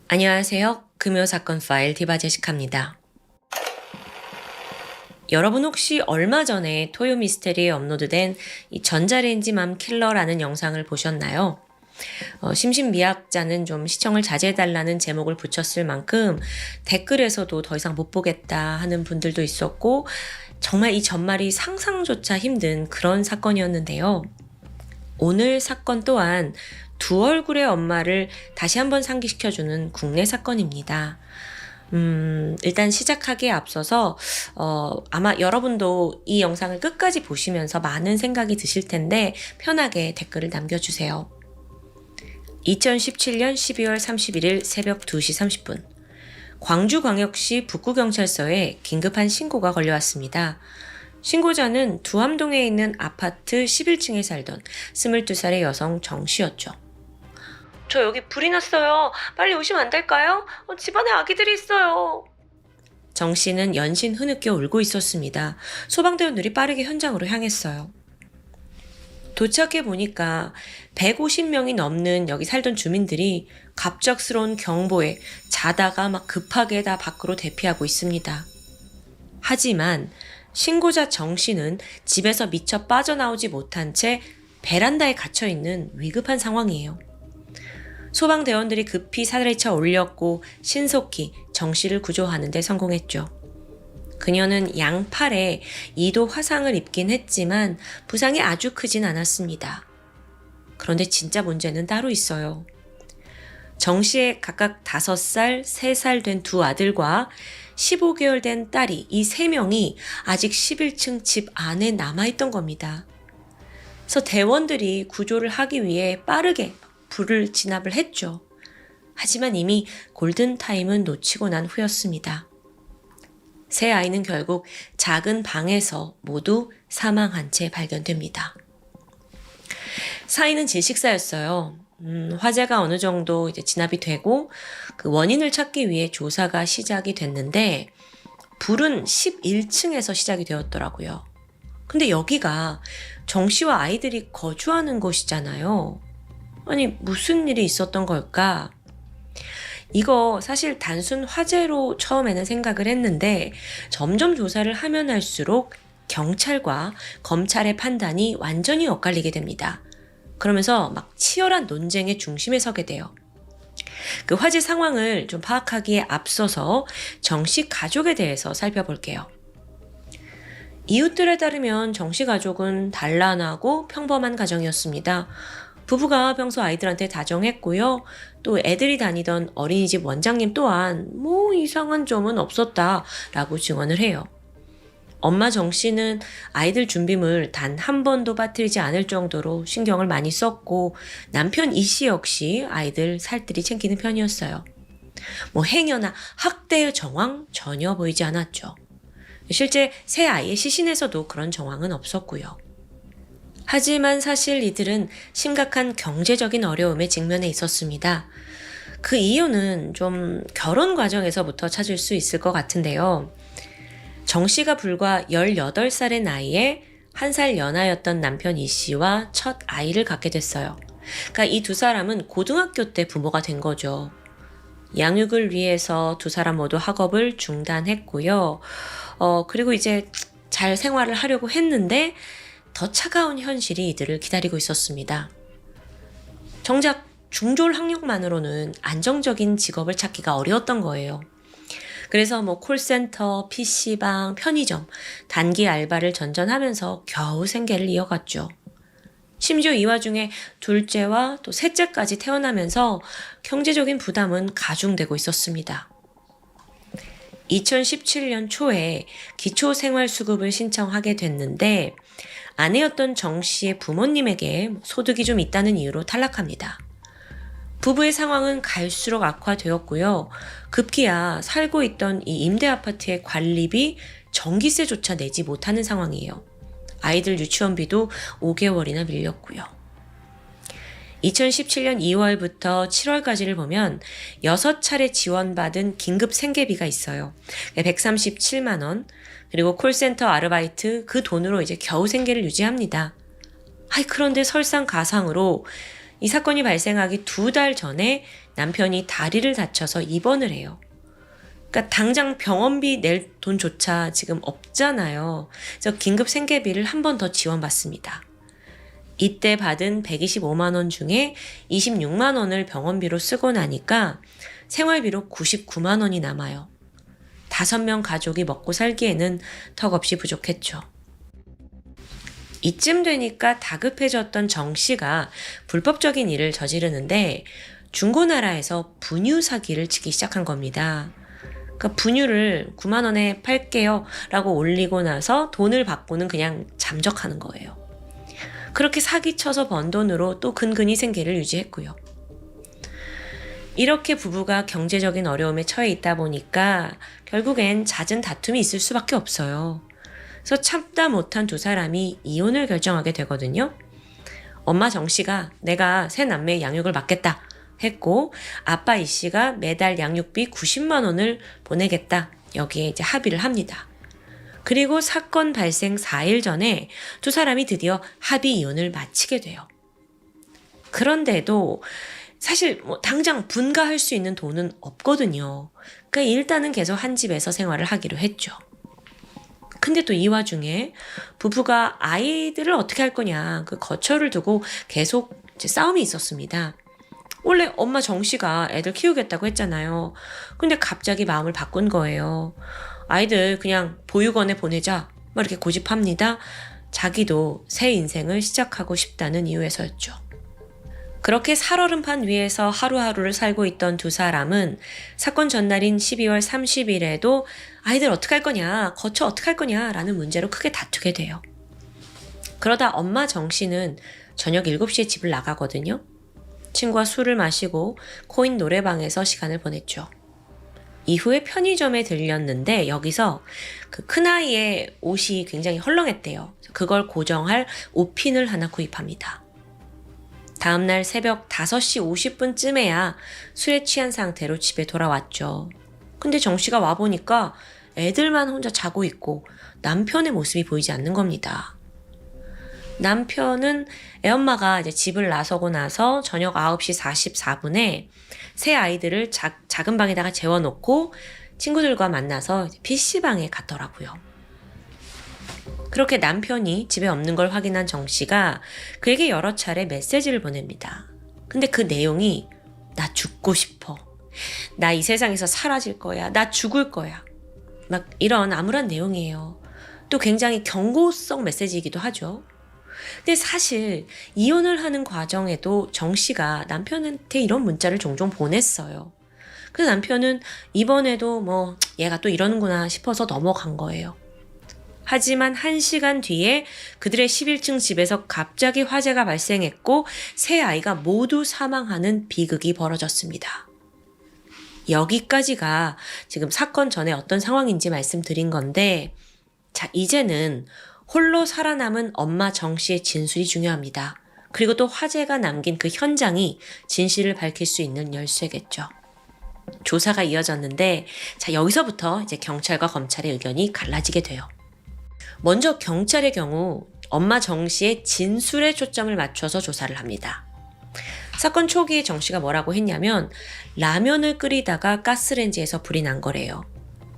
안녕하세요. 금요사건 파일 디바제시카입니다. 여러분 혹시 얼마 전에 토요 미스테리에 업로드된 이 전자레인지맘 킬러라는 영상을 보셨나요? 심신미약자는 좀 시청을 자제해달라는 제목을 붙였을 만큼 댓글에서도 더 이상 못 보겠다 하는 분들도 있었고 정말 이 전말이 상상조차 힘든 그런 사건이었는데요. 오늘 사건 또한 두 얼굴의 엄마를 다시 한번 상기시켜주는 국내 사건입니다. 일단 시작하기에 앞서서 아마 여러분도 이 영상을 끝까지 보시면서 많은 생각이 드실 텐데 편하게 댓글을 남겨주세요. 2017년 12월 31일 새벽 2시 30분 광주광역시 북구경찰서에 긴급한 신고가 걸려왔습니다. 신고자는 두암동에 있는 아파트 11층에 살던 22살의 여성 정씨였죠. 저 여기 불이 났어요. 빨리 오시면 안 될까요? 집안에 아기들이 있어요. 정씨는 연신 흐느껴 울고 있었습니다. 소방대원들이 빠르게 현장으로 향했어요. 도착해 보니까 150명이 넘는 여기 살던 주민들이 갑작스러운 경보에 자다가 막 급하게 다 밖으로 대피하고 있습니다. 하지만 신고자 정씨는 집에서 미처 빠져나오지 못한 채 베란다에 갇혀있는 위급한 상황이에요. 소방대원들이 급히 사다리차 올렸고 신속히 정씨를 구조하는 데 성공했죠. 그녀는 양팔에 2도 화상을 입긴 했지만 부상이 아주 크진 않았습니다. 그런데 진짜 문제는 따로 있어요. 정씨의 각각 5살, 3살 된 두 아들과 15개월 된 딸이 이 3명이 아직 11층 집 안에 남아있던 겁니다. 그래서 대원들이 구조를 하기 위해 빠르게 불을 진압을 했죠. 하지만 이미 골든타임은 놓치고 난 후였습니다. 세 아이는 결국 작은 방에서 모두 사망한 채 발견됩니다. 사인은 질식사였어요. 화재가 어느 정도 이제 진압이 되고 그 원인을 찾기 위해 조사가 시작이 됐는데 불은 11층에서 시작이 되었더라고요. 근데 여기가 정 씨와 아이들이 거주하는 곳이잖아요. 아니 무슨 일이 있었던 걸까? 이거 사실 단순 화재로 처음에는 생각을 했는데 점점 조사를 하면 할수록 경찰과 검찰의 판단이 완전히 엇갈리게 됩니다. 그러면서 막 치열한 논쟁의 중심에 서게 돼요. 그 화재 상황을 좀 파악하기에 앞서서 정씨 가족에 대해서 살펴볼게요. 이웃들에 따르면 정씨 가족은 단란하고 평범한 가정이었습니다. 부부가 평소 아이들한테 다정했고요. 또 애들이 다니던 어린이집 원장님 또한 뭐 이상한 점은 없었다라고 증언을 해요. 엄마 정 씨는 아이들 준비물 단 한 번도 빠뜨리지 않을 정도로 신경을 많이 썼고 남편 이 씨 역시 아이들 살뜰히 챙기는 편이었어요. 뭐 행여나 학대의 정황 전혀 보이지 않았죠. 실제 새 아이의 시신에서도 그런 정황은 없었고요. 하지만 사실 이들은 심각한 경제적인 어려움에 직면해 있었습니다. 그 이유는 좀 결혼 과정에서부터 찾을 수 있을 것 같은데요. 정 씨가 불과 18살의 나이에 1살 연하였던 남편 이 씨와 첫 아이를 갖게 됐어요. 그러니까 이 두 사람은 고등학교 때 부모가 된 거죠. 양육을 위해서 두 사람 모두 학업을 중단했고요. 그리고 이제 잘 생활을 하려고 했는데 더 차가운 현실이 이들을 기다리고 있었습니다. 정작 중졸 학력만으로는 안정적인 직업을 찾기가 어려웠던 거예요. 그래서 뭐 콜센터, PC방, 편의점, 단기 알바를 전전하면서 겨우 생계를 이어갔죠. 심지어 이 와중에 둘째와 또 셋째까지 태어나면서 경제적인 부담은 가중되고 있었습니다. 2017년 초에 기초생활수급을 신청하게 됐는데 아내였던 정 씨의 부모님에게 소득이 좀 있다는 이유로 탈락합니다. 부부의 상황은 갈수록 악화되었고요. 급기야 살고 있던 이 임대 아파트의 관리비, 전기세조차 내지 못하는 상황이에요. 아이들 유치원비도 5개월이나 밀렸고요. 2017년 2월부터 7월까지를 보면 6차례 지원받은 긴급 생계비가 있어요. 137만 원, 그리고 콜센터 아르바이트 그 돈으로 이제 겨우 생계를 유지합니다. 그런데 설상가상으로 이 사건이 발생하기 2달 전에 남편이 다리를 다쳐서 입원을 해요. 그러니까 당장 병원비 낼 돈조차 지금 없잖아요. 그래서 긴급 생계비를 한 번 더 지원받습니다. 이때 받은 125만 원 중에 26만 원을 병원비로 쓰고 나니까 생활비로 99만 원이 남아요. 5명 가족이 먹고 살기에는 턱없이 부족했죠. 이쯤 되니까 다급해졌던 정 씨가 불법적인 일을 저지르는데 중고나라에서 분유 사기를 치기 시작한 겁니다. 그러니까 분유를 9만 원에 팔게요 라고 올리고 나서 돈을 받고는 그냥 잠적하는 거예요. 그렇게 사기쳐서 번 돈으로 또 근근히 생계를 유지했고요. 이렇게 부부가 경제적인 어려움에 처해 있다 보니까 결국엔 잦은 다툼이 있을 수밖에 없어요. 그래서 참다 못한 두 사람이 이혼을 결정하게 되거든요. 엄마 정 씨가 내가 새 남매의 양육을 맡겠다 했고, 아빠 이 씨가 매달 양육비 90만 원을 보내겠다. 여기에 이제 합의를 합니다. 그리고 사건 발생 4일 전에 두 사람이 드디어 합의 이혼을 마치게 돼요. 그런데도 사실 당장 분가할 수 있는 돈은 없거든요. 그러니까 일단은 계속 한 집에서 생활을 하기로 했죠. 근데 또 이 와중에 부부가 아이들을 어떻게 할 거냐, 그 거처를 두고 계속 이제 싸움이 있었습니다. 원래 엄마 정 씨가 애들 키우겠다고 했잖아요. 근데 갑자기 마음을 바꾼 거예요. 아이들 그냥 보육원에 보내자, 막 이렇게 고집합니다. 자기도 새 인생을 시작하고 싶다는 이유에서였죠. 그렇게 살얼음판 위에서 하루하루를 살고 있던 두 사람은 사건 전날인 12월 30일에도 아이들 어떡할 거냐, 거처 어떡할 거냐 라는 문제로 크게 다투게 돼요. 그러다 엄마 정 씨는 저녁 7시에 집을 나가거든요. 친구와 술을 마시고 코인 노래방에서 시간을 보냈죠. 이후에 편의점에 들렸는데 여기서 그 큰아이의 옷이 굉장히 헐렁했대요. 그걸 고정할 옷핀을 하나 구입합니다. 다음날 새벽 5시 50분쯤에야 술에 취한 상태로 집에 돌아왔죠. 근데 정 씨가 와보니까 애들만 혼자 자고 있고 남편의 모습이 보이지 않는 겁니다. 남편은 애엄마가 이제 집을 나서고 나서 저녁 9시 44분에 새 아이들을 작은 방에다가 재워놓고 친구들과 만나서 PC방에 갔더라고요. 그렇게 남편이 집에 없는 걸 확인한 정 씨가 그에게 여러 차례 메시지를 보냅니다. 근데 그 내용이 나 죽고 싶어. 나 이 세상에서 사라질 거야. 나 죽을 거야. 막 이런 암울한 내용이에요. 또 굉장히 경고성 메시지이기도 하죠. 근데 사실 이혼을 하는 과정에도 정 씨가 남편한테 이런 문자를 종종 보냈어요. 그래서 남편은 이번에도 얘가 또 이러는구나 싶어서 넘어간 거예요. 하지만 1시간 뒤에 그들의 11층 집에서 갑자기 화재가 발생했고 세 아이가 모두 사망하는 비극이 벌어졌습니다. 여기까지가 지금 사건 전에 어떤 상황인지 말씀드린 건데, 자, 이제는 홀로 살아남은 엄마 정 씨의 진술이 중요합니다. 그리고 또 화재가 남긴 그 현장이 진실을 밝힐 수 있는 열쇠겠죠. 조사가 이어졌는데, 자, 여기서부터 이제 경찰과 검찰의 의견이 갈라지게 돼요. 먼저 경찰의 경우 엄마 정 씨의 진술에 초점을 맞춰서 조사를 합니다. 사건 초기에 정 씨가 뭐라고 했냐면 라면을 끓이다가 가스레인지에서 불이 난 거래요.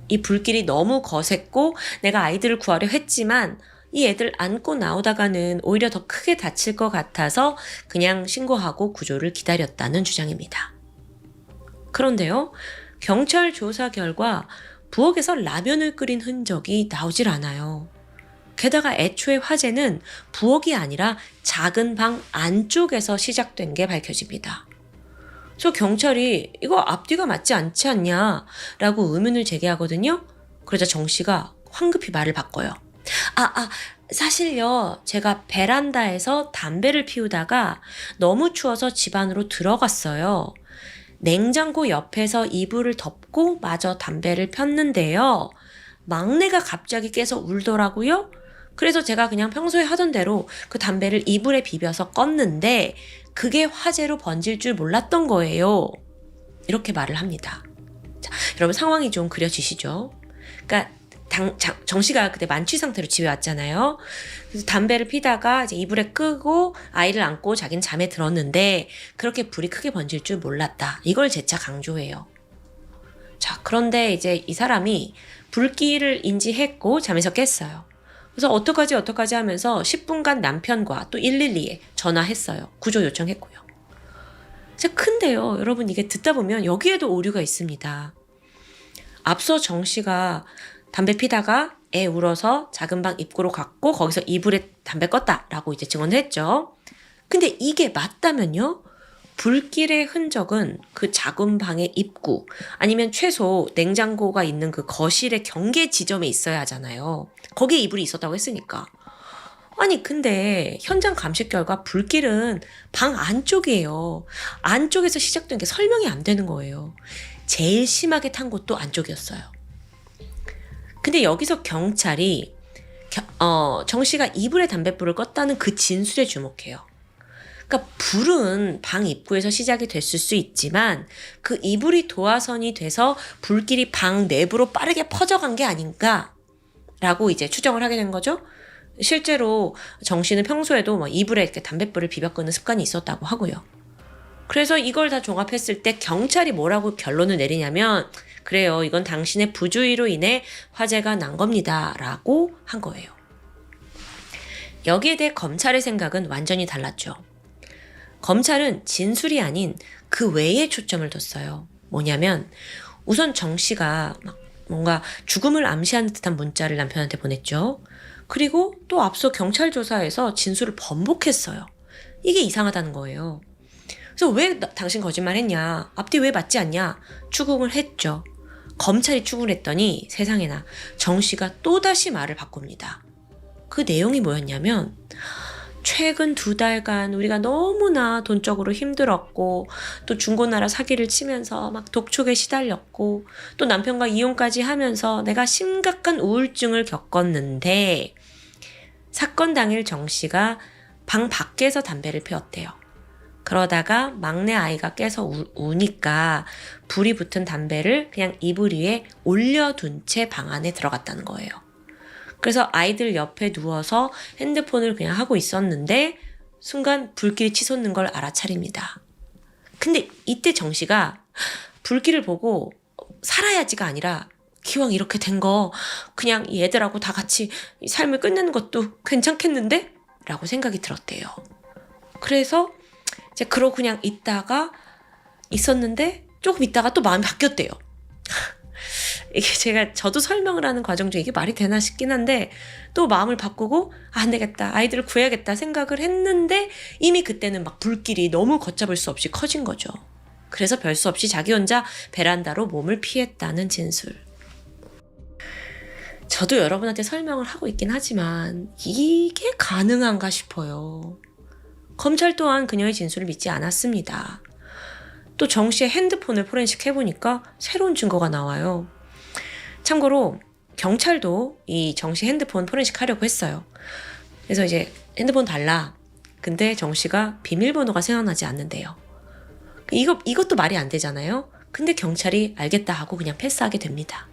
이 불길이 너무 거셌고 내가 아이들을 구하려 했지만 이 애들 안고 나오다가는 오히려 더 크게 다칠 것 같아서 그냥 신고하고 구조를 기다렸다는 주장입니다. 그런데요, 경찰 조사 결과 부엌에서 라면을 끓인 흔적이 나오질 않아요. 게다가 애초에 화재는 부엌이 아니라 작은 방 안쪽에서 시작된 게 밝혀집니다. 그래서 경찰이 이거 앞뒤가 맞지 않지 않냐라고 의문을 제기하거든요. 그러자 정 씨가 황급히 말을 바꿔요. 사실요, 제가 베란다에서 담배를 피우다가 너무 추워서 집 안으로 들어갔어요. 냉장고 옆에서 이불을 덮고 마저 담배를 폈는데요. 막내가 갑자기 깨서 울더라고요. 그래서 제가 그냥 평소에 하던 대로 그 담배를 이불에 비벼서 껐는데 그게 화재로 번질 줄 몰랐던 거예요. 이렇게 말을 합니다. 자, 여러분 상황이 좀 그려지시죠? 그러니까 정 씨가 그때 만취 상태로 집에 왔잖아요. 그래서 담배를 피다가 이제 이불에 끄고 아이를 안고 자기는 잠에 들었는데 그렇게 불이 크게 번질 줄 몰랐다. 이걸 재차 강조해요. 자, 그런데 이제 이 사람이 불길을 인지했고 잠에서 깼어요. 그래서 어떡하지 하면서 10분간 남편과 또 112에 전화했어요. 구조 요청했고요. 진짜 큰데요. 여러분 이게 듣다 보면 여기에도 오류가 있습니다. 앞서 정 씨가 담배 피다가 애 울어서 작은 방 입구로 갔고 거기서 이불에 담배 껐다라고 이제 증언을 했죠. 근데 이게 맞다면요? 불길의 흔적은 그 작은 방의 입구 아니면 최소 냉장고가 있는 그 거실의 경계 지점에 있어야 하잖아요. 거기에 이불이 있었다고 했으니까. 아니 근데 현장 감식 결과 불길은 방 안쪽이에요. 안쪽에서 시작된 게 설명이 안 되는 거예요. 제일 심하게 탄 곳도 안쪽이었어요. 근데 여기서 경찰이 정 씨가 이불에 담뱃불을 껐다는 그 진술에 주목해요. 그러니까 불은 방 입구에서 시작이 됐을 수 있지만 그 이불이 도화선이 돼서 불길이 방 내부로 빠르게 퍼져간 게 아닌가라고 이제 추정을 하게 된 거죠. 실제로 정 씨는 평소에도 이불에 이렇게 담뱃불을 비벼 끄는 습관이 있었다고 하고요. 그래서 이걸 다 종합했을 때 경찰이 뭐라고 결론을 내리냐면 그래요. 이건 당신의 부주의로 인해 화재가 난 겁니다. 라고 한 거예요. 여기에 대해 검찰의 생각은 완전히 달랐죠. 검찰은 진술이 아닌 그 외에 초점을 뒀어요. 뭐냐면 우선 정 씨가 뭔가 죽음을 암시하는 듯한 문자를 남편한테 보냈죠. 그리고 또 앞서 경찰 조사에서 진술을 번복했어요. 이게 이상하다는 거예요. 그래서 왜 당신 거짓말했냐? 앞뒤 왜 맞지 않냐? 추궁을 했죠. 검찰이 추궁을 했더니 세상에나 정 씨가 또다시 말을 바꿉니다. 그 내용이 뭐였냐면 최근 2달간 우리가 너무나 돈적으로 힘들었고 또 중고나라 사기를 치면서 막 독촉에 시달렸고 또 남편과 이혼까지 하면서 내가 심각한 우울증을 겪었는데 사건 당일 정 씨가 방 밖에서 담배를 피웠대요. 그러다가 막내 아이가 깨서 우니까 불이 붙은 담배를 그냥 이불 위에 올려둔 채 방 안에 들어갔다는 거예요. 그래서 아이들 옆에 누워서 핸드폰을 그냥 하고 있었는데 순간 불길이 치솟는 걸 알아차립니다. 근데 이때 정 씨가 불길을 보고 살아야지가 아니라 기왕 이렇게 된 거 그냥 얘들하고 다 같이 삶을 끝내는 것도 괜찮겠는데? 라고 생각이 들었대요. 그래서 이제 그러고 그냥 있었는데 조금 있다가 또 마음이 바뀌었대요. 이게 저도 설명을 하는 과정 중에 이게 말이 되나 싶긴 한데 또 마음을 바꾸고 안 되겠다. 아이들을 구해야겠다 생각을 했는데 이미 그때는 막 불길이 너무 걷잡을 수 없이 커진 거죠. 그래서 별 수 없이 자기 혼자 베란다로 몸을 피했다는 진술. 저도 여러분한테 설명을 하고 있긴 하지만 이게 가능한가 싶어요. 검찰 또한 그녀의 진술을 믿지 않았습니다. 또 정 씨의 핸드폰을 포렌식 해보니까 새로운 증거가 나와요. 참고로 경찰도 이 정 씨 핸드폰 포렌식 하려고 했어요. 그래서 이제 핸드폰 달라. 근데 정 씨가 비밀번호가 생각나지 않는데요. 이것도 말이 안 되잖아요. 근데 경찰이 알겠다 하고 그냥 패스하게 됩니다.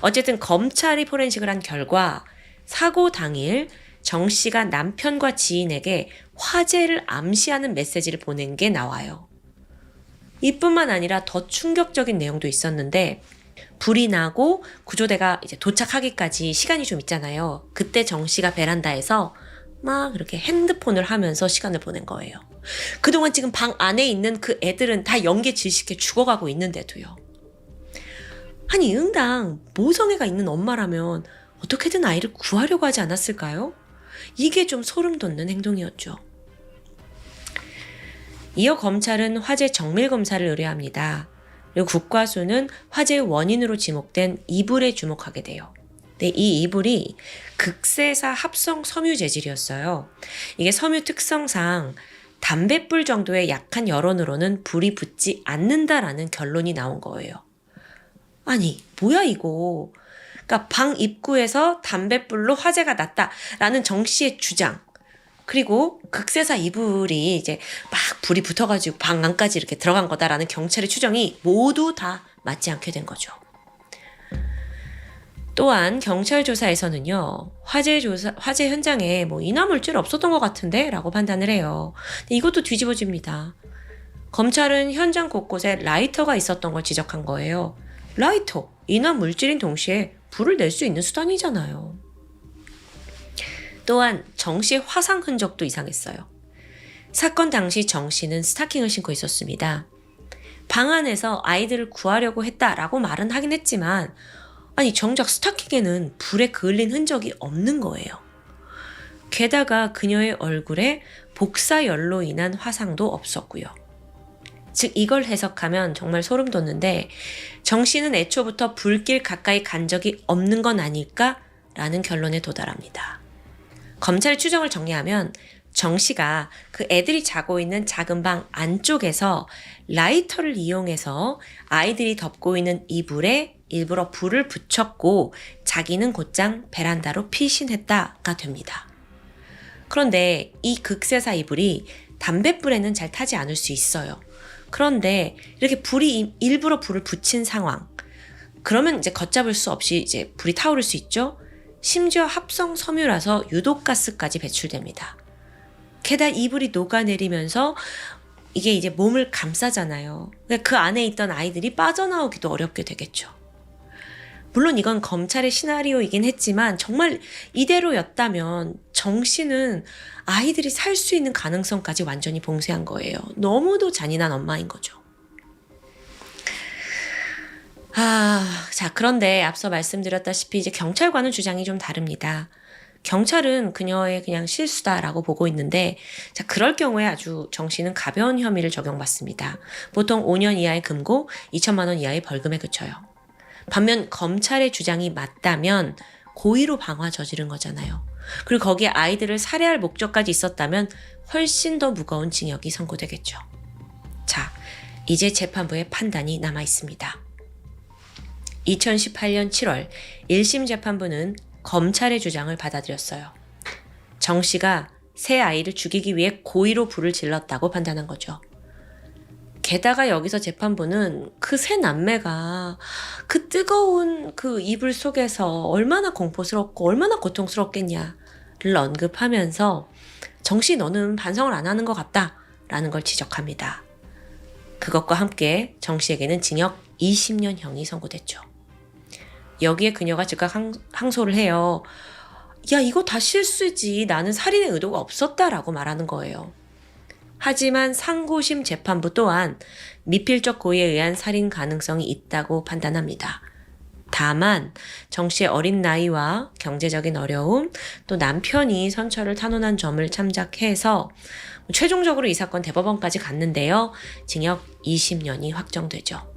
어쨌든 검찰이 포렌식을 한 결과 사고 당일 정 씨가 남편과 지인에게 화재를 암시하는 메시지를 보낸 게 나와요. 이뿐만 아니라 더 충격적인 내용도 있었는데 불이 나고 구조대가 이제 도착하기까지 시간이 좀 있잖아요. 그때 정 씨가 베란다에서 막 이렇게 핸드폰을 하면서 시간을 보낸 거예요. 그동안 지금 방 안에 있는 그 애들은 다 연계 질식해 죽어가고 있는데도요. 아니 응당 모성애가 있는 엄마라면 어떻게든 아이를 구하려고 하지 않았을까요? 이게 좀 소름 돋는 행동이었죠. 이어 검찰은 화재 정밀 검사를 의뢰합니다. 그리고 국과수는 화재의 원인으로 지목된 이불에 주목하게 돼요. 네, 이 이불이 극세사 합성 섬유 재질이었어요. 이게 섬유 특성상 담뱃불 정도의 약한 열원으로는 불이 붙지 않는다라는 결론이 나온 거예요. 아니, 뭐야 이거. 그러니까 방 입구에서 담뱃불로 화재가 났다라는 정 씨의 주장. 그리고 극세사 이불이 이제 막 불이 붙어가지고 방 안까지 이렇게 들어간 거다라는 경찰의 추정이 모두 다 맞지 않게 된 거죠. 또한 경찰 조사에서는요, 화재 현장에 인화물질 없었던 것 같은데? 라고 판단을 해요. 근데 이것도 뒤집어집니다. 검찰은 현장 곳곳에 라이터가 있었던 걸 지적한 거예요. 라이터, 인화물질인 동시에 불을 낼 수 있는 수단이잖아요. 또한 정 씨의 화상 흔적도 이상했어요. 사건 당시 정 씨는 스타킹을 신고 있었습니다. 방 안에서 아이들을 구하려고 했다라고 말은 하긴 했지만 정작 스타킹에는 불에 그을린 흔적이 없는 거예요. 게다가 그녀의 얼굴에 복사열로 인한 화상도 없었고요. 즉 이걸 해석하면 정말 소름 돋는데 정 씨는 애초부터 불길 가까이 간 적이 없는 건 아닐까라는 결론에 도달합니다. 검찰의 추정을 정리하면 정 씨가 그 애들이 자고 있는 작은 방 안쪽에서 라이터를 이용해서 아이들이 덮고 있는 이불에 일부러 불을 붙였고 자기는 곧장 베란다로 피신했다가 됩니다. 그런데 이 극세사 이불이 담뱃불에는 잘 타지 않을 수 있어요. 그런데 이렇게 일부러 불을 붙인 상황, 그러면 이제 걷잡을 수 없이 이제 불이 타오를 수 있죠. 심지어 합성 섬유라서 유독가스까지 배출됩니다. 게다가 이불이 녹아내리면서 이게 이제 몸을 감싸잖아요. 그 안에 있던 아이들이 빠져나오기도 어렵게 되겠죠. 물론 이건 검찰의 시나리오이긴 했지만 정말 이대로였다면 정 씨는 아이들이 살 수 있는 가능성까지 완전히 봉쇄한 거예요. 너무도 잔인한 엄마인 거죠. 자, 그런데 앞서 말씀드렸다시피 이제 경찰과는 주장이 좀 다릅니다. 경찰은 그녀의 그냥 실수다라고 보고 있는데, 자, 그럴 경우에 아주 정 씨는 가벼운 혐의를 적용받습니다. 보통 5년 이하의 금고, 2천만 원 이하의 벌금에 그쳐요. 반면 검찰의 주장이 맞다면 고의로 방화 저지른 거잖아요. 그리고 거기에 아이들을 살해할 목적까지 있었다면 훨씬 더 무거운 징역이 선고되겠죠. 자, 이제 재판부의 판단이 남아 있습니다. 2018년 7월 1심 재판부는 검찰의 주장을 받아들였어요. 정 씨가 새 아이를 죽이기 위해 고의로 불을 질렀다고 판단한 거죠. 게다가 여기서 재판부는 그 세 남매가 그 뜨거운 그 이불 속에서 얼마나 공포스럽고 얼마나 고통스럽겠냐를 언급하면서 정 씨 너는 반성을 안 하는 것 같다라는 걸 지적합니다. 그것과 함께 정 씨에게는 징역 20년형이 선고됐죠. 여기에 그녀가 즉각 항소를 해요. 야, 이거 다 실수지. 나는 살인의 의도가 없었다라고 말하는 거예요. 하지만 상고심 재판부 또한 미필적 고의에 의한 살인 가능성이 있다고 판단합니다. 다만 정 씨의 어린 나이와 경제적인 어려움, 또 남편이 선처를 탄원한 점을 참작해서 최종적으로 이 사건 대법원까지 갔는데요. 징역 20년이 확정되죠.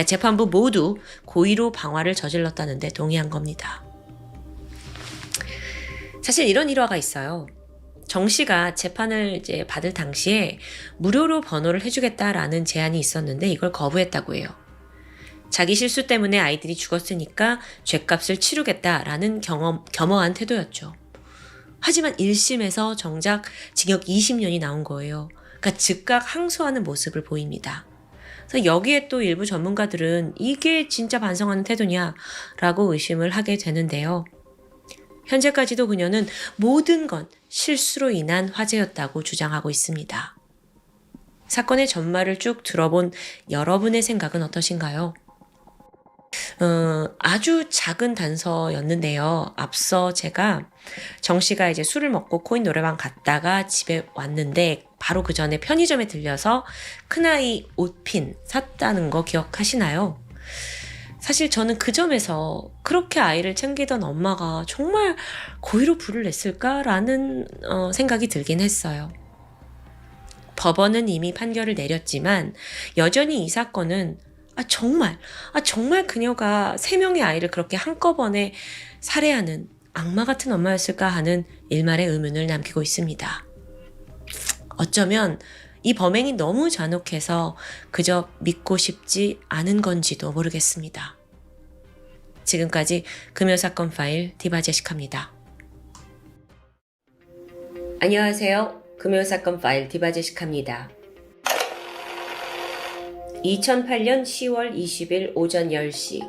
재판부 모두 고의로 방화를 저질렀다는데 동의한 겁니다. 사실 이런 일화가 있어요. 정 씨가 재판을 이제 받을 당시에 무료로 번호를 해주겠다라는 제안이 있었는데 이걸 거부했다고 해요. 자기 실수 때문에 아이들이 죽었으니까 죗값을 치르겠다라는 겸허한 태도였죠. 하지만 1심에서 정작 징역 20년이 나온 거예요. 그러니까 즉각 항소하는 모습을 보입니다. 그래서 여기에 또 일부 전문가들은 이게 진짜 반성하는 태도냐라고 의심을 하게 되는데요. 현재까지도 그녀는 모든 건 실수로 인한 화재였다고 주장하고 있습니다. 사건의 전말을 쭉 들어본 여러분의 생각은 어떠신가요? 아주 작은 단서였는데요. 앞서 제가 정 씨가 이제 술을 먹고 코인 노래방 갔다가 집에 왔는데 바로 그 전에 편의점에 들려서 큰아이 옷핀 샀다는 거 기억하시나요? 사실 저는 그 점에서 그렇게 아이를 챙기던 엄마가 정말 고의로 불을 냈을까라는 생각이 들긴 했어요. 법원은 이미 판결을 내렸지만 여전히 이 사건은 정말 그녀가 3명의 아이를 그렇게 한꺼번에 살해하는 악마 같은 엄마였을까 하는 일말의 의문을 남기고 있습니다. 어쩌면 이 범행이 너무 잔혹해서 그저 믿고 싶지 않은 건지도 모르겠습니다. 지금까지 금요사건 파일 디바제시카입니다. 안녕하세요. 금요사건 파일 디바제시카입니다. 2008년 10월 20일 오전 10시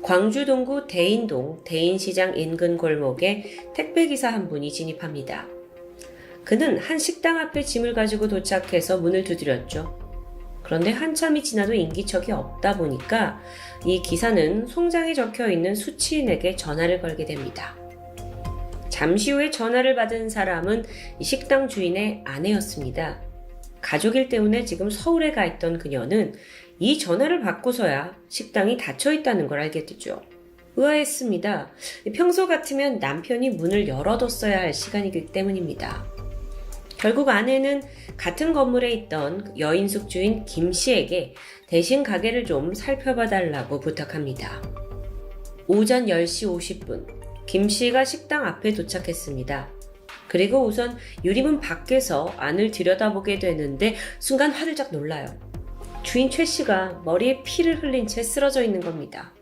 광주 동구 대인동 대인시장 인근 골목에 택배기사 한 분이 진입합니다. 그는 한 식당 앞에 짐을 가지고 도착해서 문을 두드렸죠. 그런데 한참이 지나도 인기척이 없다 보니까 이 기사는 송장에 적혀있는 수취인에게 전화를 걸게 됩니다. 잠시 후에 전화를 받은 사람은 이 식당 주인의 아내였습니다. 가족일 때문에 지금 서울에 가 있던 그녀는 이 전화를 받고서야 식당이 닫혀 있다는 걸 알게 되죠. 의아했습니다. 평소 같으면 남편이 문을 열어뒀어야 할 시간이기 때문입니다. 결국 아내는 같은 건물에 있던 여인숙 주인 김 씨에게 대신 가게를 좀 살펴봐 달라고 부탁합니다. 오전 10시 50분, 김 씨가 식당 앞에 도착했습니다. 그리고 우선 유리문 밖에서 안을 들여다보게 되는데 순간 화들짝 놀라요. 주인 최 씨가 머리에 피를 흘린 채 쓰러져 있는 겁니다.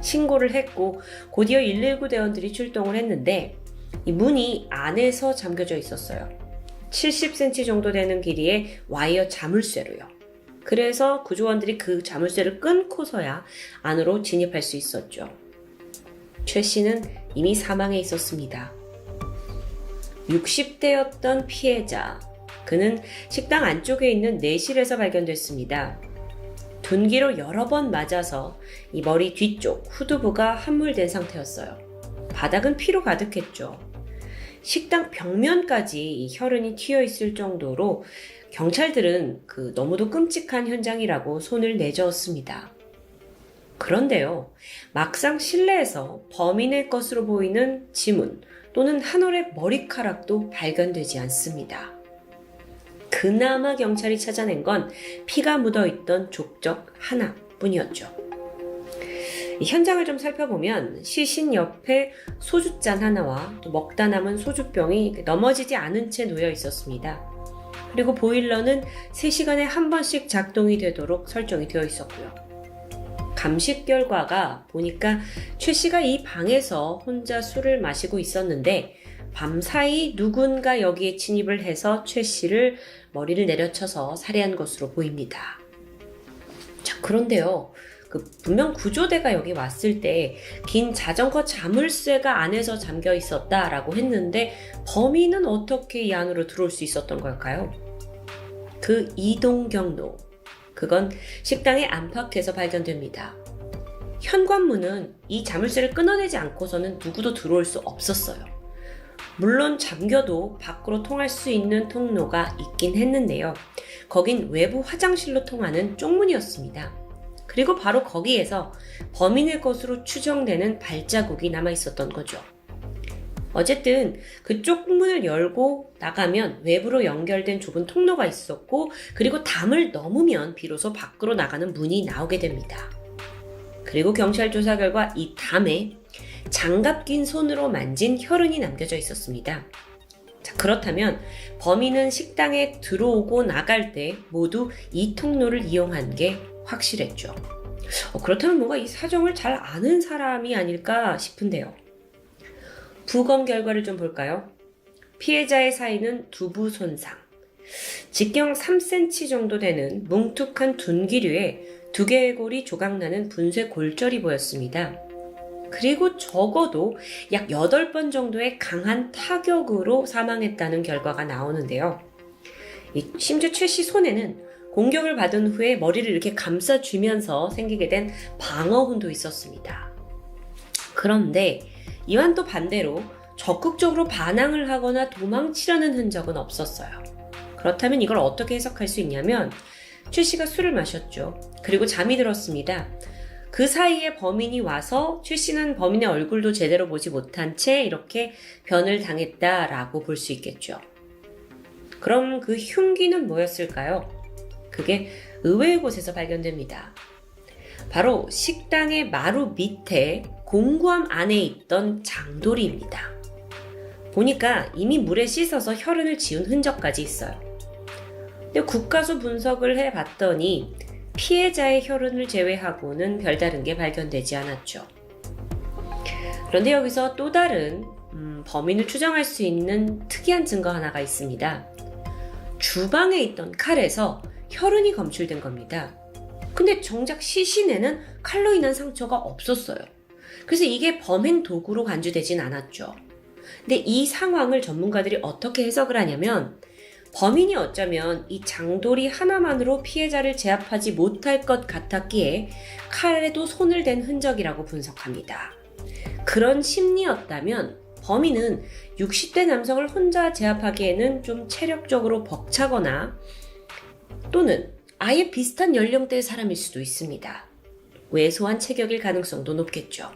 신고를 했고 곧이어 119 대원들이 출동을 했는데 이 문이 안에서 잠겨져 있었어요. 70cm 정도 되는 길이의 와이어 자물쇠로요. 그래서 구조원들이 그 자물쇠를 끊고서야 안으로 진입할 수 있었죠. 최 씨는 이미 사망해 있었습니다. 60대였던 피해자. 그는 식당 안쪽에 있는 내실에서 발견됐습니다. 둔기로 여러 번 맞아서 이 머리 뒤쪽 후두부가 함몰된 상태였어요. 바닥은 피로 가득했죠. 식당 벽면까지 이 혈흔이 튀어 있을 정도로 경찰들은 너무도 끔찍한 현장이라고 손을 내저었습니다. 그런데요, 막상 실내에서 범인의 것으로 보이는 지문 또는 한 올의 머리카락도 발견되지 않습니다. 그나마 경찰이 찾아낸 건 피가 묻어있던 족적 하나뿐이었죠. 이 현장을 좀 살펴보면 시신 옆에 소주잔 하나와 또 먹다 남은 소주병이 넘어지지 않은 채 놓여 있었습니다. 그리고 보일러는 3시간에 한 번씩 작동이 되도록 설정이 되어 있었고요. 감식 결과가 보니까 최 씨가 이 방에서 혼자 술을 마시고 있었는데 밤사이 누군가 여기에 침입을 해서 최 씨를 머리를 내려쳐서 살해한 것으로 보입니다. 자, 그런데요. 분명 구조대가 여기 왔을 때 긴 자전거 자물쇠가 안에서 잠겨 있었다라고 했는데 범인은 어떻게 이 안으로 들어올 수 있었던 걸까요? 그 이동 경로, 그건 식당의 안팎에서 발견됩니다. 현관문은 이 자물쇠를 끊어내지 않고서는 누구도 들어올 수 없었어요. 물론 잠겨도 밖으로 통할 수 있는 통로가 있긴 했는데요. 거긴 외부 화장실로 통하는 쪽문이었습니다. 그리고 바로 거기에서 범인의 것으로 추정되는 발자국이 남아 있었던 거죠. 어쨌든 그쪽 문을 열고 나가면 외부로 연결된 좁은 통로가 있었고, 그리고 담을 넘으면 비로소 밖으로 나가는 문이 나오게 됩니다. 그리고 경찰 조사 결과 이 담에 장갑 낀 손으로 만진 혈흔이 남겨져 있었습니다. 자, 그렇다면 범인은 식당에 들어오고 나갈 때 모두 이 통로를 이용한 게 확실했죠. 그렇다면 뭔가 이 사정을 잘 아는 사람이 아닐까 싶은데요. 부검 결과를 좀 볼까요? 피해자의 사이는 두부 손상, 직경 3cm 정도 되는 뭉툭한 둔기류에 2개의 골이 조각나는 분쇄 골절이 보였습니다. 그리고 적어도 약 8번 정도의 강한 타격으로 사망했다는 결과가 나오는데요. 심지어 최 씨 손에는 공격을 받은 후에 머리를 이렇게 감싸쥐면서 생기게 된 방어훈도 있었습니다. 그런데 이와는 또 반대로 적극적으로 반항을 하거나 도망치려는 흔적은 없었어요. 그렇다면 이걸 어떻게 해석할 수 있냐면 최 씨가 술을 마셨죠. 그리고 잠이 들었습니다. 그 사이에 범인이 와서 최 씨는 범인의 얼굴도 제대로 보지 못한 채 이렇게 변을 당했다라고 볼 수 있겠죠. 그럼 그 흉기는 뭐였을까요? 그게 의외의 곳에서 발견됩니다. 바로 식당의 마루 밑에 공구함 안에 있던 장도리입니다. 보니까 이미 물에 씻어서 혈흔을 지운 흔적까지 있어요. 근데 국가수 분석을 해봤더니 피해자의 혈흔을 제외하고는 별다른 게 발견되지 않았죠. 그런데 여기서 또 다른 범인을 추정할 수 있는 특이한 증거 하나가 있습니다. 주방에 있던 칼에서 혈흔이 검출된 겁니다. 근데 정작 시신에는 칼로 인한 상처가 없었어요. 그래서 이게 범행 도구로 간주되진 않았죠. 근데 이 상황을 전문가들이 어떻게 해석을 하냐면 범인이 어쩌면 이 장돌이 하나만으로 피해자를 제압하지 못할 것 같았기에 칼에도 손을 댄 흔적이라고 분석합니다. 그런 심리였다면 범인은 60대 남성을 혼자 제압하기에는 좀 체력적으로 벅차거나 또는 아예 비슷한 연령대의 사람일 수도 있습니다. 왜소한 체격일 가능성도 높겠죠.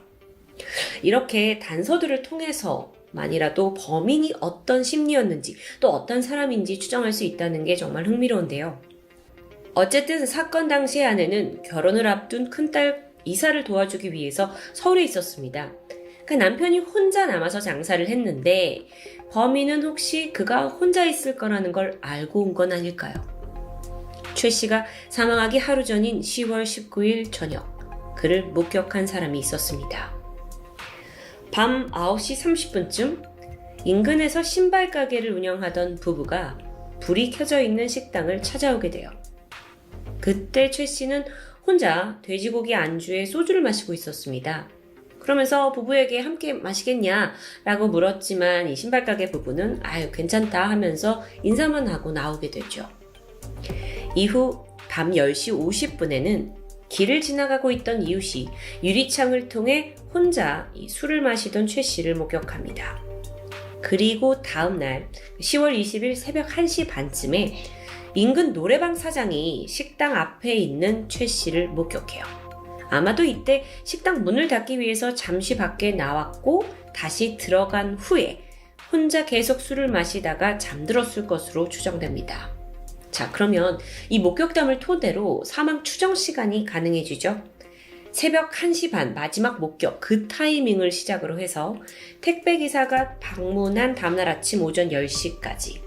이렇게 단서들을 통해서 만이라도 범인이 어떤 심리였는지 또 어떤 사람인지 추정할 수 있다는 게 정말 흥미로운데요. 어쨌든 사건 당시의 아내는 결혼을 앞둔 큰딸 이사를 도와주기 위해서 서울에 있었습니다. 그 남편이 혼자 남아서 장사를 했는데 범인은 혹시 그가 혼자 있을 거라는 걸 알고 온 건 아닐까요? 최 씨가 사망하기 하루 전인 10월 19일 저녁 그를 목격한 사람이 있었습니다. 밤 9시 30분쯤 인근에서 신발 가게를 운영하던 부부가 불이 켜져 있는 식당을 찾아오게 돼요. 그때 최 씨는 혼자 돼지고기 안주에 소주를 마시고 있었습니다. 그러면서 부부에게 함께 마시겠냐 라고 물었지만 이 신발 가게 부부는 아유 괜찮다 하면서 인사만 하고 나오게 되죠. 이후 밤 10시 50분에는 길을 지나가고 있던 이웃이 유리창을 통해 혼자 술을 마시던 최 씨를 목격합니다. 그리고 다음날 10월 20일 새벽 1시 반쯤에 인근 노래방 사장이 식당 앞에 있는 최 씨를 목격해요. 아마도 이때 식당 문을 닫기 위해서 잠시 밖에 나왔고 다시 들어간 후에 혼자 계속 술을 마시다가 잠들었을 것으로 추정됩니다. 자, 그러면 이 목격담을 토대로 사망 추정 시간이 가능해지죠. 새벽 1시 반 마지막 목격 그 타이밍을 시작으로 해서 택배기사가 방문한 다음날 아침 오전 10시까지.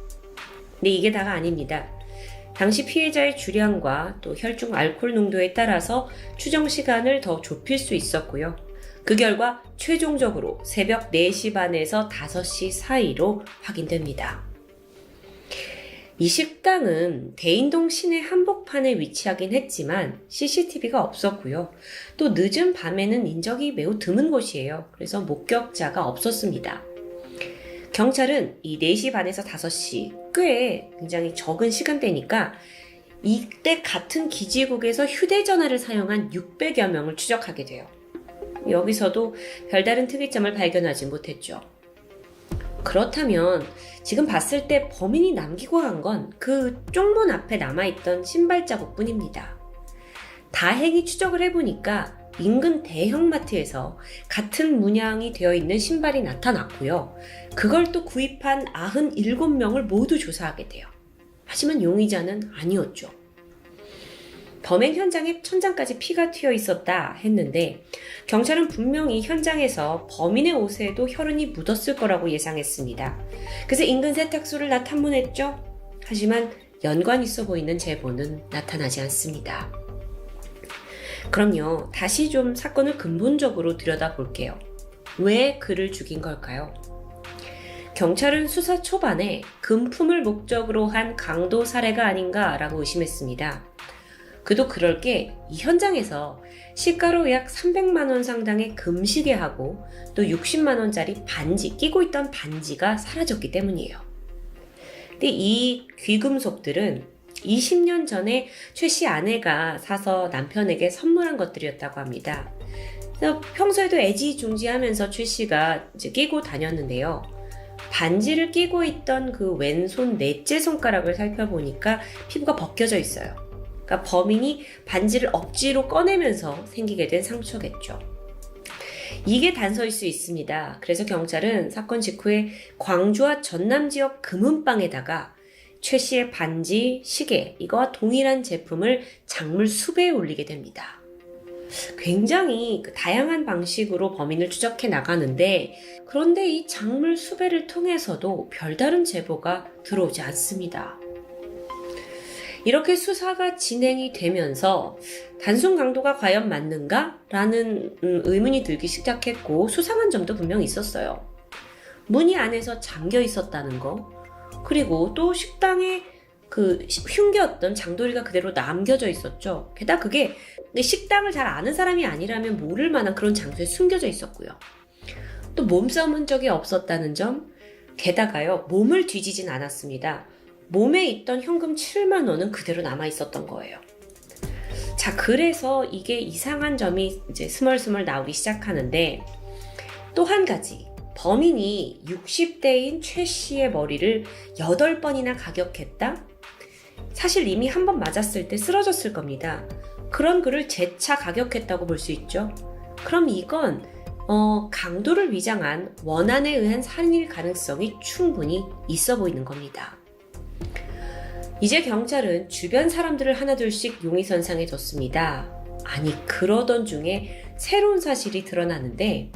근데 이게 다가 아닙니다. 당시 피해자의 주량과 또 혈중 알코올 농도에 따라서 추정 시간을 더 좁힐 수 있었고요. 그 결과 최종적으로 새벽 4시 반에서 5시 사이로 확인됩니다. 이 식당은 대인동 시내 한복판에 위치하긴 했지만 CCTV가 없었고요. 또 늦은 밤에는 인적이 매우 드문 곳이에요. 그래서 목격자가 없었습니다. 경찰은 이 4시 반에서 5시 꽤 굉장히 적은 시간대니까 이때 같은 기지국에서 휴대전화를 사용한 600여 명을 추적하게 돼요. 여기서도 별다른 특이점을 발견하지 못했죠. 그렇다면 지금 봤을 때 범인이 남기고 간 건 그 쪽문 앞에 남아있던 신발 자국뿐입니다. 다행히 추적을 해보니까 인근 대형마트에서 같은 문양이 되어 있는 신발이 나타났고요. 그걸 또 구입한 97명을 모두 조사하게 돼요. 하지만 용의자는 아니었죠. 범행 현장에 천장까지 피가 튀어 있었다 했는데 경찰은 분명히 현장에서 범인의 옷에도 혈흔이 묻었을 거라고 예상했습니다. 그래서 인근 세탁소를 탐문했죠. 하지만 연관 있어 보이는 제보는 나타나지 않습니다. 그럼요, 다시 좀 사건을 근본적으로 들여다볼게요. 왜 그를 죽인 걸까요? 경찰은 수사 초반에 금품을 목적으로 한 강도 살해가 아닌가라고 의심했습니다. 그도 그럴 게 이 현장에서 시가로 약 300만 원 상당의 금시계하고 또 60만 원짜리 반지, 끼고 있던 반지가 사라졌기 때문이에요. 근데 이 귀금속들은 20년 전에 최 씨 아내가 사서 남편에게 선물한 것들이었다고 합니다. 그래서 평소에도 애지중지하면서 최 씨가 이제 끼고 다녔는데요. 반지를 끼고 있던 그 왼손 넷째 손가락을 살펴보니까 피부가 벗겨져 있어요. 그러니까 범인이 반지를 억지로 꺼내면서 생기게 된 상처겠죠. 이게 단서일 수 있습니다. 그래서 경찰은 사건 직후에 광주와 전남 지역 금은방에다가 최 씨의 반지, 시계, 이거와 동일한 제품을 작물 수배에 올리게 됩니다. 굉장히 다양한 방식으로 범인을 추적해 나가는데 그런데 이 작물 수배를 통해서도 별다른 제보가 들어오지 않습니다. 이렇게 수사가 진행이 되면서 단순 강도가 과연 맞는가? 라는 의문이 들기 시작했고 수상한 점도 분명히 있었어요. 문이 안에서 잠겨 있었다는 거, 그리고 또 식당에 흉겼던 장도리가 그대로 남겨져 있었죠. 게다가 그게 식당을 잘 아는 사람이 아니라면 모를 만한 그런 장소에 숨겨져 있었고요. 또 몸싸움 흔적이 없었다는 점, 게다가요, 몸을 뒤지진 않았습니다. 몸에 있던 현금 7만 원은 그대로 남아 있었던 거예요. 자, 그래서 이게 이상한 점이 이제 스멀스멀 나오기 시작하는데, 또 한 가지, 범인이 60대인 최 씨의 머리를 8번이나 가격했다? 사실 이미 한 번 맞았을 때 쓰러졌을 겁니다. 그런 그를 재차 가격했다고 볼 수 있죠. 그럼 이건 강도를 위장한 원한에 의한 살인일 가능성이 충분히 있어 보이는 겁니다. 이제 경찰은 주변 사람들을 하나둘씩 용의선상에 뒀습니다. 아니, 그러던 중에 새로운 사실이 드러나는데,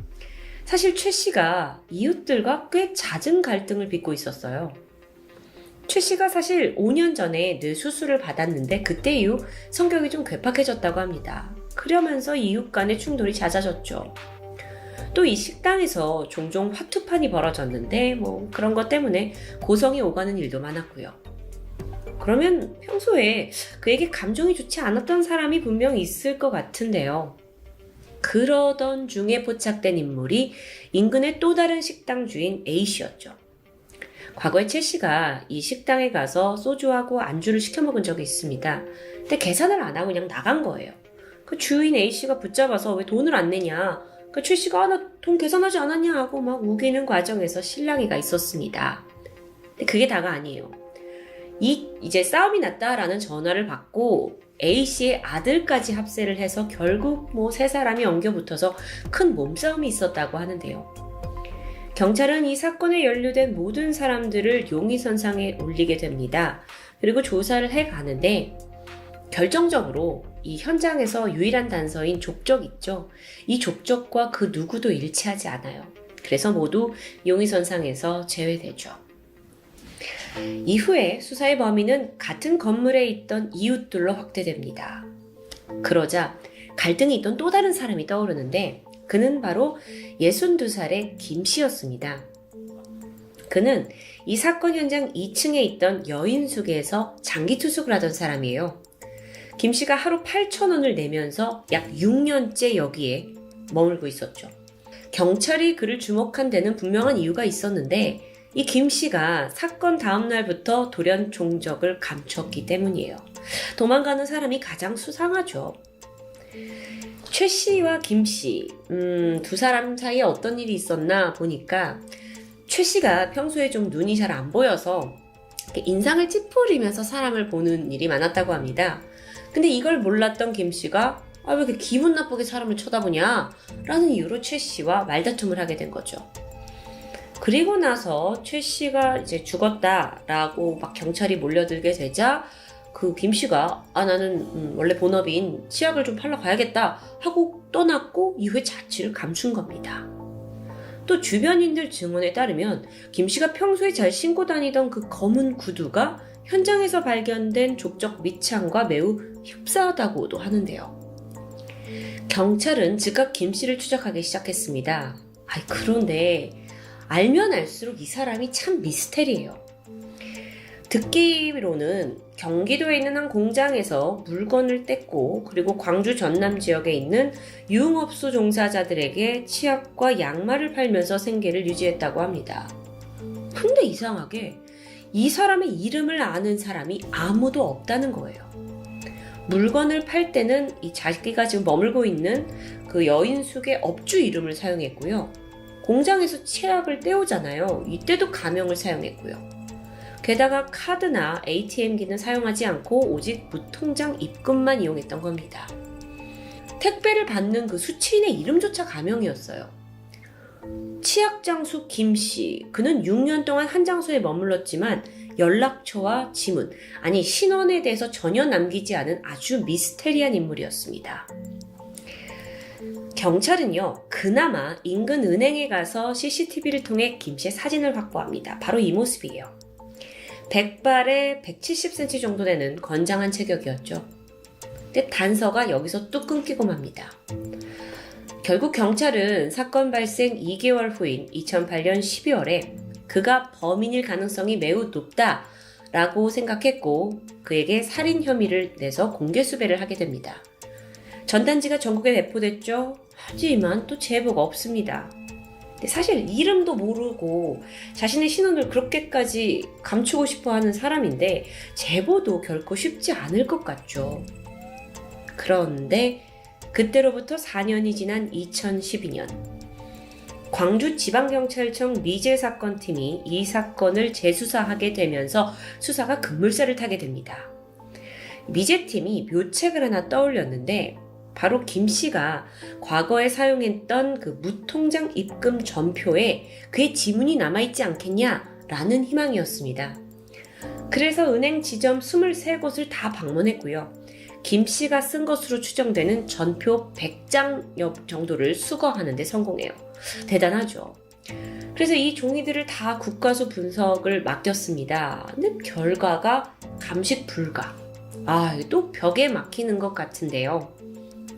사실 최 씨가 이웃들과 꽤 잦은 갈등을 빚고 있었어요. 최 씨가 사실 5년 전에 뇌 수술을 받았는데 그때 이후 성격이 좀 괴팍해졌다고 합니다. 그러면서 이웃 간의 충돌이 잦아졌죠. 또 이 식당에서 종종 화투판이 벌어졌는데 그런 것 때문에 고성이 오가는 일도 많았고요. 그러면 평소에 그에게 감정이 좋지 않았던 사람이 분명 있을 것 같은데요. 그러던 중에 포착된 인물이 인근의 또 다른 식당 주인 A씨였죠. 과거에 최 씨가 이 식당에 가서 소주하고 안주를 시켜 먹은 적이 있습니다. 근데 계산을 안 하고 그냥 나간 거예요. 그 주인 A씨가 붙잡아서 왜 돈을 안 내냐, 최 씨가 나 돈 계산하지 않았냐 하고 막 우기는 과정에서 실랑이가 있었습니다. 근데 그게 다가 아니에요. 이제 싸움이 났다라는 전화를 받고 A씨의 아들까지 합세를 해서 결국 세 사람이 엉겨붙어서 큰 몸싸움이 있었다고 하는데요. 경찰은 이 사건에 연루된 모든 사람들을 용의선상에 올리게 됩니다. 그리고 조사를 해가는데 결정적으로 이 현장에서 유일한 단서인 족적 있죠. 이 족적과 그 누구도 일치하지 않아요. 그래서 모두 용의선상에서 제외되죠. 이후에 수사의 범위는 같은 건물에 있던 이웃들로 확대됩니다. 그러자 갈등이 있던 또 다른 사람이 떠오르는데 그는 바로 62살의 김 씨였습니다. 그는 이 사건 현장 2층에 있던 여인숙에서 장기 투숙을 하던 사람이에요. 김 씨가 하루 8,000원을 내면서 약 6년째 여기에 머물고 있었죠. 경찰이 그를 주목한 데는 분명한 이유가 있었는데 이 김 씨가 사건 다음 날부터 돌연 종적을 감췄기 때문이에요. 도망가는 사람이 가장 수상하죠. 최 씨와 김 씨, 두 사람 사이에 어떤 일이 있었나 보니까 최 씨가 평소에 좀 눈이 잘 안 보여서 인상을 찌푸리면서 사람을 보는 일이 많았다고 합니다. 근데 이걸 몰랐던 김 씨가 왜 이렇게 기분 나쁘게 사람을 쳐다보냐? 라는 이유로 최 씨와 말다툼을 하게 된 거죠. 그리고 나서 최 씨가 이제 죽었다라고 막 경찰이 몰려들게 되자 그 김 씨가 나는 원래 본업인 치약을 좀 팔러 가야겠다 하고 떠났고 이후에 자취를 감춘 겁니다. 또 주변인들 증언에 따르면 김 씨가 평소에 잘 신고 다니던 그 검은 구두가 현장에서 발견된 족적 밑창과 매우 흡사하다고도 하는데요. 경찰은 즉각 김 씨를 추적하기 시작했습니다. 그런데 알면 알수록 이 사람이 참 미스테리예요. 듣기로는 경기도에 있는 한 공장에서 물건을 뗐고 그리고 광주 전남 지역에 있는 유흥업소 종사자들에게 치약과 양말을 팔면서 생계를 유지했다고 합니다. 근데 이상하게 이 사람의 이름을 아는 사람이 아무도 없다는 거예요. 물건을 팔 때는 이 자기가 지금 머물고 있는 그 여인숙의 업주 이름을 사용했고요. 공장에서 치약을 떼오잖아요. 이때도 가명을 사용했고요. 게다가 카드나 ATM기는 사용하지 않고 오직 무통장 입금만 이용했던 겁니다. 택배를 받는 그 수취인의 이름조차 가명이었어요. 치약장수 김씨, 그는 6년 동안 한 장소에 머물렀지만 연락처와 지문, 신원에 대해서 전혀 남기지 않은 아주 미스테리한 인물이었습니다. 경찰은요, 그나마 인근 은행에 가서 CCTV를 통해 김씨의 사진을 확보합니다. 바로 이 모습이에요. 백발에 170cm 정도 되는 건장한 체격이었죠. 근데 단서가 여기서 뚝 끊기고 맙니다. 결국 경찰은 사건 발생 2개월 후인 2008년 12월에 그가 범인일 가능성이 매우 높다 라고 생각했고 그에게 살인 혐의를 내서 공개 수배를 하게 됩니다. 전단지가 전국에 배포됐죠. 하지만 또 제보가 없습니다. 근데 사실 이름도 모르고 자신의 신원을 그렇게까지 감추고 싶어 하는 사람인데 제보도 결코 쉽지 않을 것 같죠. 그런데 그때로부터 4년이 지난 2012년 광주지방경찰청 미제사건팀이 이 사건을 재수사하게 되면서 수사가 급물살을 타게 됩니다. 미제팀이 묘책을 하나 떠올렸는데 바로 김 씨가 과거에 사용했던 그 무통장 입금 전표에 그의 지문이 남아있지 않겠냐라는 희망이었습니다. 그래서 은행 지점 23곳을 다 방문했고요. 김 씨가 쓴 것으로 추정되는 전표 100장 정도를 수거하는 데 성공해요. 대단하죠. 그래서 이 종이들을 다 국과수 분석을 맡겼습니다. 근데 결과가 감식 불가. 또 벽에 막히는 것 같은데요.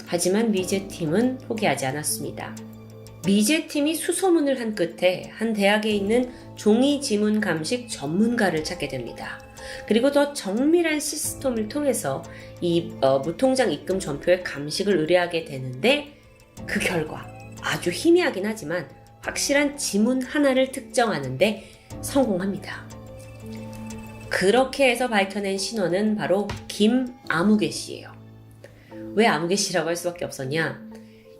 하지만 미제팀은 포기하지 않았습니다. 미제팀이 수소문을 한 끝에 한 대학에 있는 종이 지문 감식 전문가를 찾게 됩니다. 그리고 더 정밀한 시스템을 통해서 이 무통장 입금 전표의 감식을 의뢰하게 되는데 그 결과 아주 희미하긴 하지만 확실한 지문 하나를 특정하는데 성공합니다. 그렇게 해서 밝혀낸 신원은 바로 김아무개 씨예요. 왜 아무개 씨라고 할 수밖에 없었냐?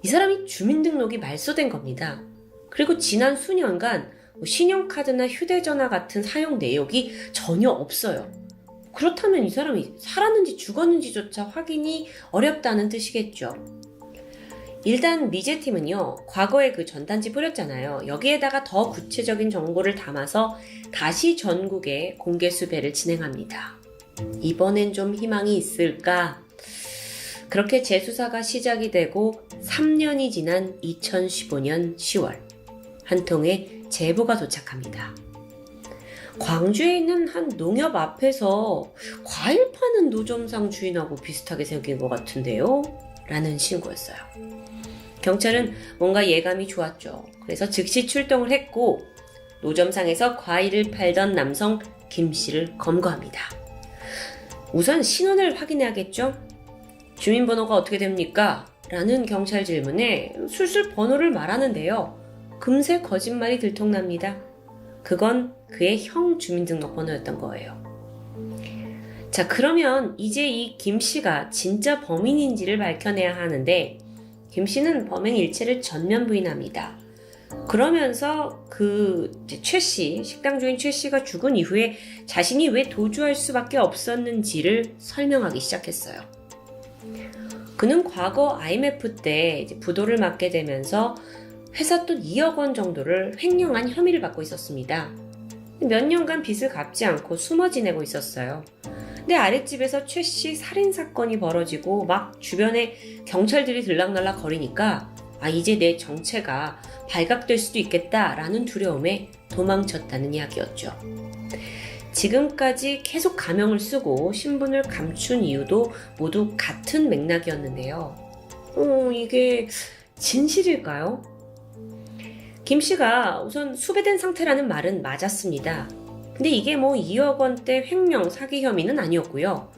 이 사람이 주민등록이 말소된 겁니다. 그리고 지난 수년간 신용카드나 휴대전화 같은 사용 내역이 전혀 없어요. 그렇다면 이 사람이 살았는지 죽었는지조차 확인이 어렵다는 뜻이겠죠. 일단 미제팀은요, 과거에 그 전단지 뿌렸잖아요. 여기에다가 더 구체적인 정보를 담아서 다시 전국에 공개 수배를 진행합니다. 이번엔 좀 희망이 있을까? 그렇게 재수사가 시작이 되고 3년이 지난 2015년 10월 한 통의 제보가 도착합니다. 광주에 있는 한 농협 앞에서 과일 파는 노점상 주인하고 비슷하게 생긴 것 같은데요? 라는 신고였어요. 경찰은 뭔가 예감이 좋았죠. 그래서 즉시 출동을 했고 노점상에서 과일을 팔던 남성 김 씨를 검거합니다. 우선 신원을 확인해야겠죠? 주민번호가 어떻게 됩니까? 라는 경찰 질문에 술술 번호를 말하는데요. 금세 거짓말이 들통납니다. 그건 그의 형 주민등록번호였던 거예요. 자, 그러면 이제 이 김 씨가 진짜 범인인지를 밝혀내야 하는데 김 씨는 범행 일체를 전면 부인합니다. 그러면서 최 씨, 식당 주인 최 씨가 죽은 이후에 자신이 왜 도주할 수밖에 없었는지를 설명하기 시작했어요. 그는 과거 IMF 때 부도를 맞게 되면서 회사 돈 2억 원 정도를 횡령한 혐의를 받고 있었습니다. 몇 년간 빚을 갚지 않고 숨어 지내고 있었어요. 근데 아랫집에서 최 씨 살인사건이 벌어지고 막 주변에 경찰들이 들락날락 거리니까 이제 내 정체가 발각될 수도 있겠다라는 두려움에 도망쳤다는 이야기였죠. 지금까지 계속 가명을 쓰고 신분을 감춘 이유도 모두 같은 맥락이었는데요. 이게 진실일까요? 김 씨가 우선 수배된 상태라는 말은 맞았습니다. 근데 이게 2억 원대 횡령 사기 혐의는 아니었고요.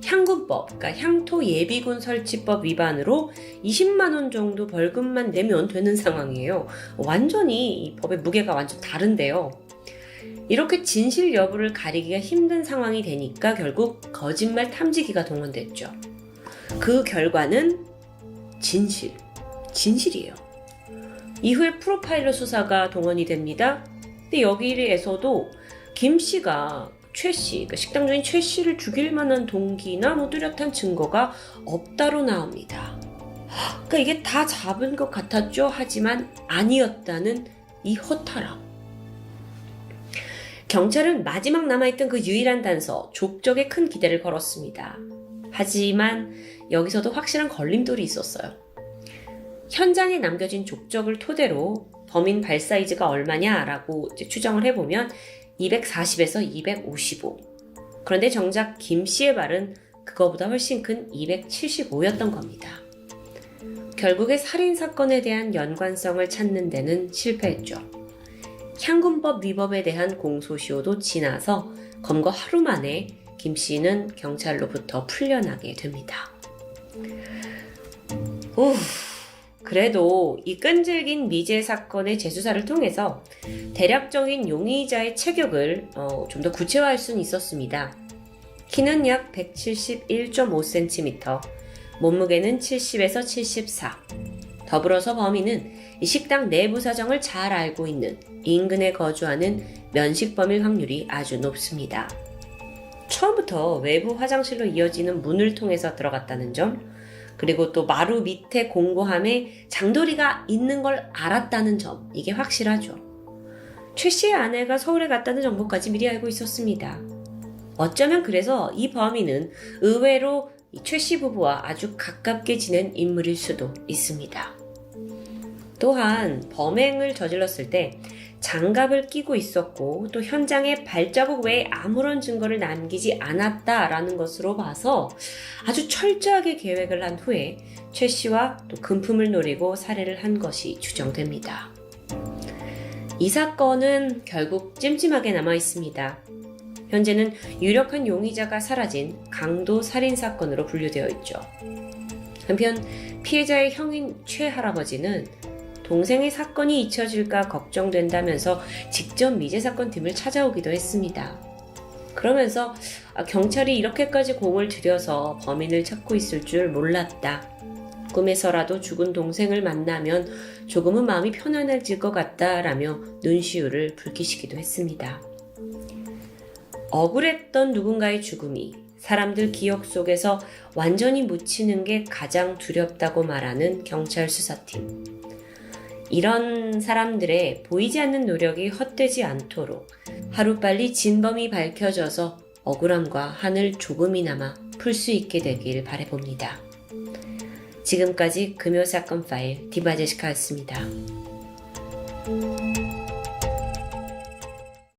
향군법, 그러니까 향토예비군 설치법 위반으로 20만 원 정도 벌금만 내면 되는 상황이에요. 완전히 이 법의 무게가 완전 다른데요. 이렇게 진실 여부를 가리기가 힘든 상황이 되니까 결국 거짓말 탐지기가 동원됐죠. 그 결과는 진실이에요. 이후에 프로파일러 수사가 동원이 됩니다. 근데 여기에서도 김 씨가 최 씨, 그러니까 식당 주인 최 씨를 죽일 만한 동기나 뚜렷한 증거가 없다로 나옵니다. 그러니까 이게 다 잡은 것 같았죠. 하지만 아니었다는 이 허탈함. 경찰은 마지막 남아있던 그 유일한 단서, 족적에 큰 기대를 걸었습니다. 하지만 여기서도 확실한 걸림돌이 있었어요. 현장에 남겨진 족적을 토대로 범인 발 사이즈가 얼마냐라고 추정을 해보면 240에서 255. 그런데 정작 김 씨의 발은 그거보다 훨씬 큰 275였던 겁니다. 결국에 살인사건에 대한 연관성을 찾는 데는 실패했죠. 향군법 위법에 대한 공소시효도 지나서 검거 하루 만에 김 씨는 경찰로부터 풀려나게 됩니다. 그래도 이 끈질긴 미제 사건의 재수사를 통해서 대략적인 용의자의 체격을 좀 더 구체화할 수는 있었습니다. 키는 약 171.5cm, 몸무게는 70에서 74. 더불어서 범인은 이 식당 내부 사정을 잘 알고 있는 인근에 거주하는 면식범일 확률이 아주 높습니다. 처음부터 외부 화장실로 이어지는 문을 통해서 들어갔다는 점, 그리고 또 마루 밑에 공고함에 장도리가 있는 걸 알았다는 점, 이게 확실하죠. 최 씨의 아내가 서울에 갔다는 정보까지 미리 알고 있었습니다. 어쩌면 그래서 이 범인은 의외로 최 씨 부부와 아주 가깝게 지낸 인물일 수도 있습니다. 또한 범행을 저질렀을 때 장갑을 끼고 있었고 또 현장에 발자국 외에 아무런 증거를 남기지 않았다라는 것으로 봐서 아주 철저하게 계획을 한 후에 최 씨와 또 금품을 노리고 살해를 한 것이 추정됩니다. 이 사건은 결국 찜찜하게 남아 있습니다. 현재는 유력한 용의자가 사라진 강도 살인 사건으로 분류되어 있죠. 한편 피해자의 형인 최 할아버지는 동생의 사건이 잊혀질까 걱정된다면서 직접 미제 사건 팀을 찾아오기도 했습니다. 그러면서 경찰이 이렇게까지 공을 들여서 범인을 찾고 있을 줄 몰랐다. 꿈에서라도 죽은 동생을 만나면 조금은 마음이 편안해질 것 같다라며 눈시울을 붉히시기도 했습니다. 억울했던 누군가의 죽음이 사람들 기억 속에서 완전히 묻히는 게 가장 두렵다고 말하는 경찰 수사팀. 이런 사람들의 보이지 않는 노력이 헛되지 않도록 하루빨리 진범이 밝혀져서 억울함과 한을 조금이나마 풀 수 있게 되길 바라봅니다. 지금까지 금요사건 파일 디바제시카였습니다.